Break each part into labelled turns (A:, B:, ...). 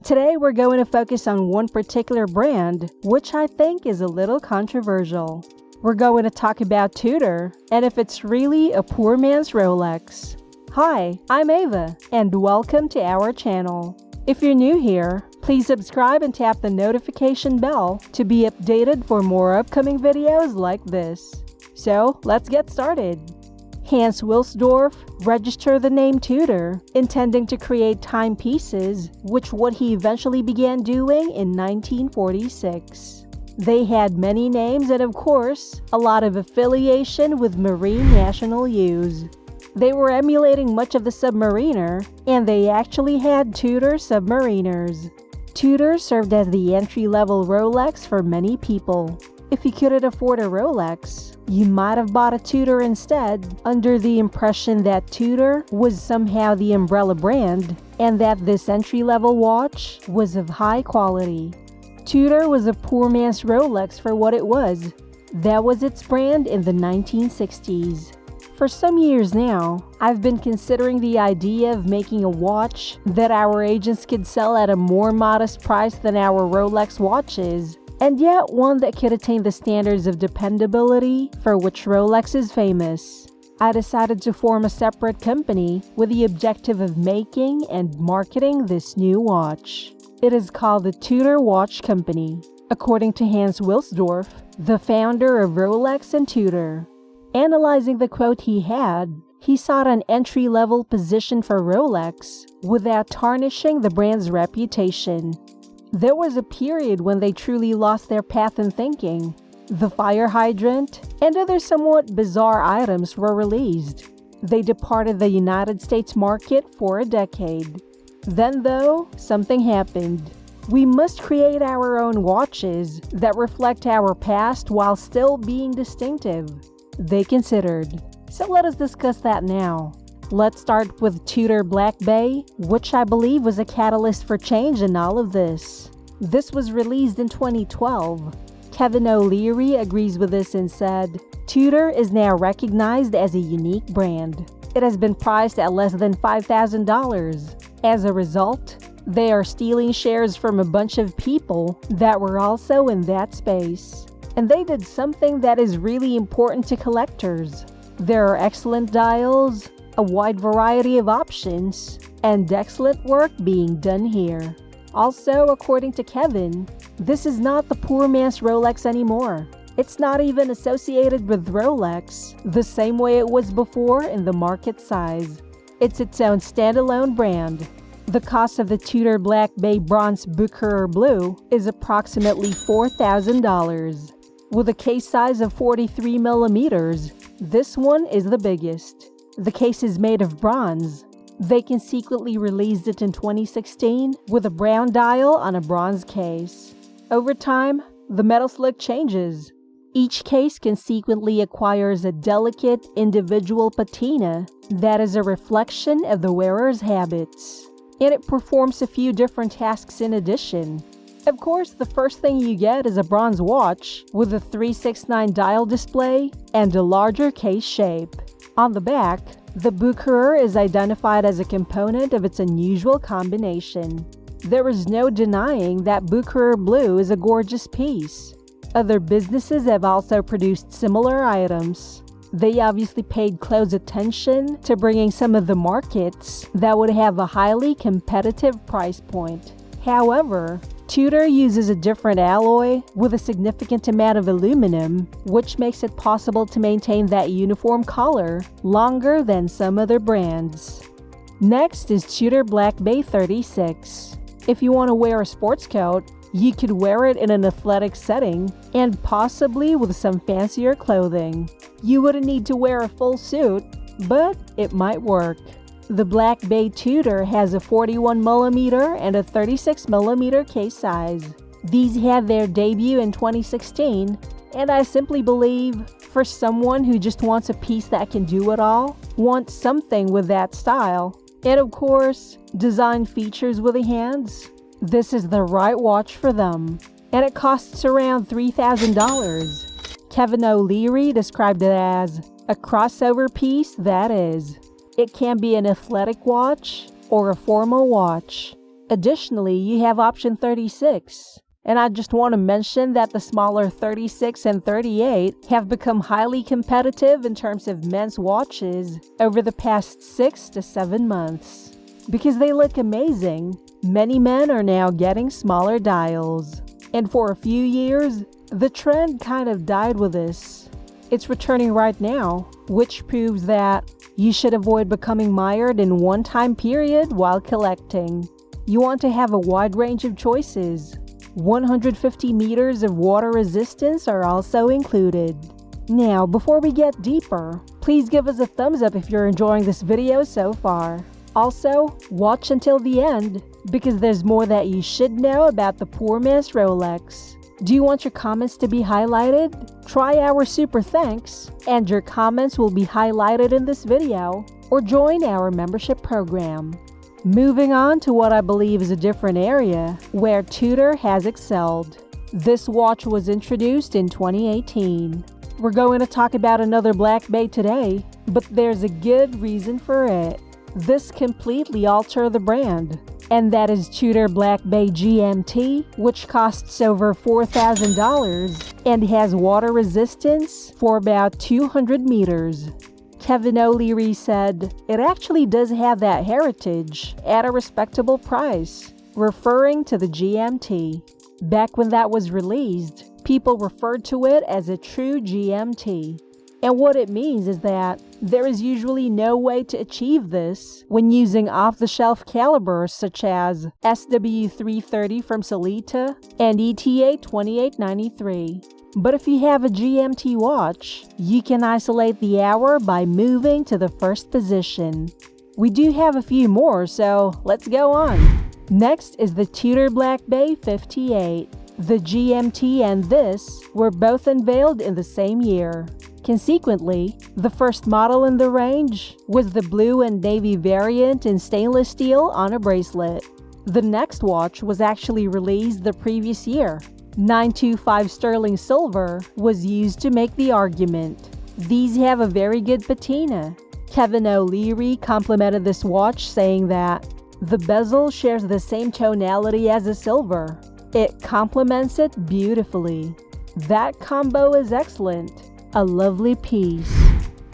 A: Today we're going to focus on one particular brand, which I think is a little controversial. We're going to talk about Tudor, and if it's really a poor man's Rolex. Hi, I'm Ava, and welcome to our channel. If you're new here, please subscribe and tap the notification bell to be updated for more upcoming videos like this. So, let's get started. Hans Wilsdorf registered the name Tudor, intending to create timepieces, which what he eventually began doing in 1946. They had many names and, of course, a lot of affiliation with marine national use. They were emulating much of the submariner, and they actually had Tudor submariners. Tudor served as the entry-level Rolex for many people. If you couldn't afford a Rolex, you might have bought a Tudor instead, under the impression that Tudor was somehow the umbrella brand, and that this entry-level watch was of high quality. Tudor was a poor man's Rolex for what it was. That was its brand in the 1960s. For some years now, I've been considering the idea of making a watch that our agents could sell at a more modest price than our Rolex watches, and yet one that could attain the standards of dependability for which Rolex is famous. I decided to form a separate company with the objective of making and marketing this new watch. It is called the Tudor Watch Company, according to Hans Wilsdorf, the founder of Rolex and Tudor. Analyzing the quote he had, he sought an entry-level position for Rolex without tarnishing the brand's reputation. There was a period when they truly lost their path in thinking. The fire hydrant and other somewhat bizarre items were released. They departed the United States market for a decade. Then, though, something happened. We must create our own watches that reflect our past while still being distinctive, they considered. So let us discuss that now. Let's start with Tudor Black Bay, which I believe was a catalyst for change in all of this. This was released in 2012. Kevin O'Leary agrees with this and said, "Tudor is now recognized as a unique brand. It has been priced at less than $5,000. As a result, they are stealing shares from a bunch of people that were also in that space. And they did something that is really important to collectors. There are excellent dials, a wide variety of options, and excellent work being done here." Also, according to Kevin, this is not the poor man's Rolex anymore. It's not even associated with Rolex the same way it was before in the market size. It's its own standalone brand. The cost of the Tudor Black Bay Bronze Bucherer Blue is approximately $4,000. With a case size of 43 millimeters, this one is the biggest. The case is made of bronze. They consequently released it in 2016 with a brown dial on a bronze case. Over time, the metal's look changes. Each case consequently acquires a delicate individual patina that is a reflection of the wearer's habits, and it performs a few different tasks in addition. Of course, the first thing you get is a bronze watch with a 369 dial display and a larger case shape. On the back, the Bucherer is identified as a component of its unusual combination. There is no denying that Bucherer Blue is a gorgeous piece. Other businesses have also produced similar items. They obviously paid close attention to bringing some of the markets that would have a highly competitive price point. However, Tudor uses a different alloy with a significant amount of aluminum, which makes it possible to maintain that uniform color longer than some other brands. Next is Tudor Black Bay 36. If you want to wear a sports coat, you could wear it in an athletic setting and possibly with some fancier clothing. You wouldn't need to wear a full suit, but it might work. The Black Bay Tudor has a 41mm and a 36mm case size. These had their debut in 2016, and I simply believe, for someone who just wants a piece that can do it all, wants something with that style, and of course, design features with the hands, this is the right watch for them. And it costs around $3,000. Kevin O'Leary described it as a crossover piece that is. It can be an athletic watch or a formal watch. Additionally, you have option 36. And I just want to mention that the smaller 36 and 38 have become highly competitive in terms of men's watches over the past 6 to 7 months. Because they look amazing, many men are now getting smaller dials. And for a few years, the trend kind of died with this. It's returning right now, which proves that you should avoid becoming mired in one time period while collecting. You want to have a wide range of choices. 150 meters of water resistance are also included. Now, before we get deeper, please give us a thumbs up if you're enjoying this video so far. Also, watch until the end, because there's more that you should know about the poor man's Rolex. Do you want your comments to be highlighted? Try our super thanks, and your comments will be highlighted in this video, or join our membership program. Moving on to what I believe is a different area, where Tudor has excelled. This watch was introduced in 2018. We're going to talk about another Black Bay today, but there's a good reason for it. This completely altered the brand, and that is Tudor Black Bay GMT, which costs over $4,000 and has water resistance for about 200 meters. Kevin O'Leary said, "It actually does have that heritage at a respectable price," referring to the GMT. Back when that was released, people referred to it as a true GMT. And what it means is that there is usually no way to achieve this when using off-the-shelf calibers such as SW330 from Sellita and ETA 2893. But if you have a GMT watch, you can isolate the hour by moving to the first position. We do have a few more, so let's go on. Next is the Tudor Black Bay 58. The GMT and this were both unveiled in the same year. Consequently, the first model in the range was the blue and navy variant in stainless steel on a bracelet. The next watch was actually released the previous year. 925 sterling silver was used to make the argument. These have a very good patina. Kevin O'Leary complimented this watch, saying that the bezel shares the same tonality as the silver. It complements it beautifully. That combo is excellent. A lovely piece.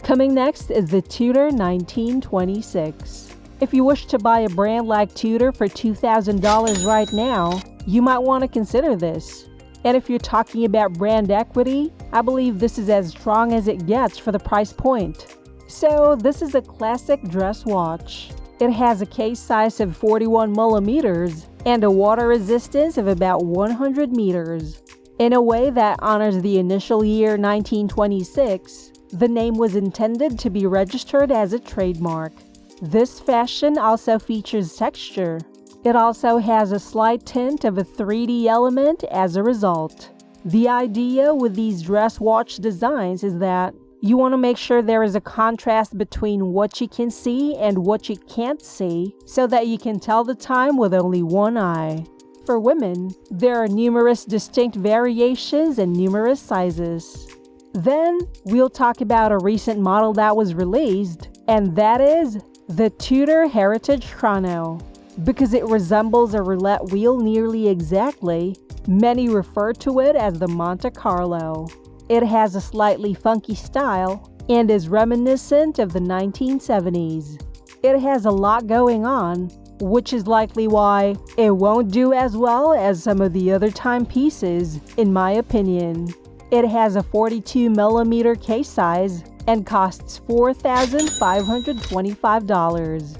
A: Coming next is the Tudor 1926. If you wish to buy a brand like Tudor for $2,000 right now, you might want to consider this. And if you're talking about brand equity, I believe this is as strong as it gets for the price point. So this is a classic dress watch. It has a case size of 41 millimeters and a water resistance of about 100 meters. In a way that honors the initial year 1926, the name was intended to be registered as a trademark. This fashion also features texture. It also has a slight tint of a 3D element as a result. The idea with these dress watch designs is that you want to make sure there is a contrast between what you can see and what you can't see, so that you can tell the time with only one eye. For women, there are numerous distinct variations and numerous sizes. Then, we'll talk about a recent model that was released, and that is the Tudor Heritage Chrono. Because it resembles a roulette wheel nearly exactly, many refer to it as the Monte Carlo. It has a slightly funky style and is reminiscent of the 1970s. It has a lot going on, which is likely why it won't do as well as some of the other timepieces, in my opinion. It has a 42mm case size and costs $4,525.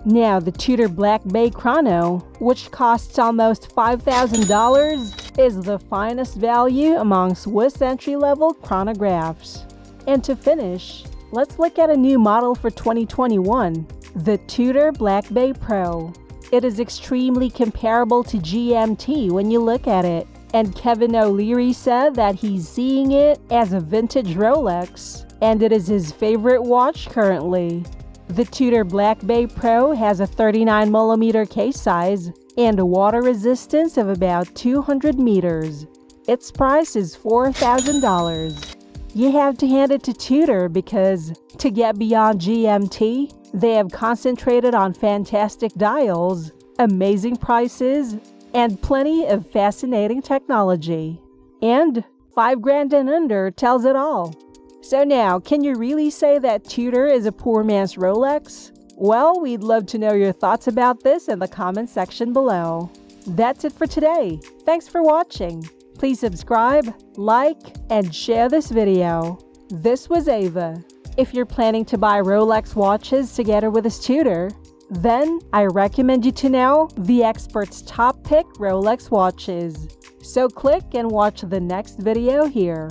A: Now, the Tudor Black Bay Chrono, which costs almost $5,000, is the finest value among Swiss entry-level chronographs. And to finish, let's look at a new model for 2021, the Tudor Black Bay Pro. It is extremely comparable to GMT when you look at it, and Kevin O'Leary said that he's seeing it as a vintage Rolex, and it is his favorite watch currently. The Tudor Black Bay Pro has a 39mm case size and a water resistance of about 200 meters. Its price is $4,000. You have to hand it to Tudor because, to get beyond GMT, they have concentrated on fantastic dials amazing prices, and plenty of fascinating technology. And $5,000 and under tells it all. So now, can you really say that Tudor is a poor man's Rolex? Well, we'd love to know your thoughts about this in the comment section below. That's it for today. Thanks for watching. Please subscribe, like, and share this video. This was Ava. If you're planning to buy Rolex watches together with a Tudor, then I recommend you to know the expert's top pick Rolex watches. So click and watch the next video here.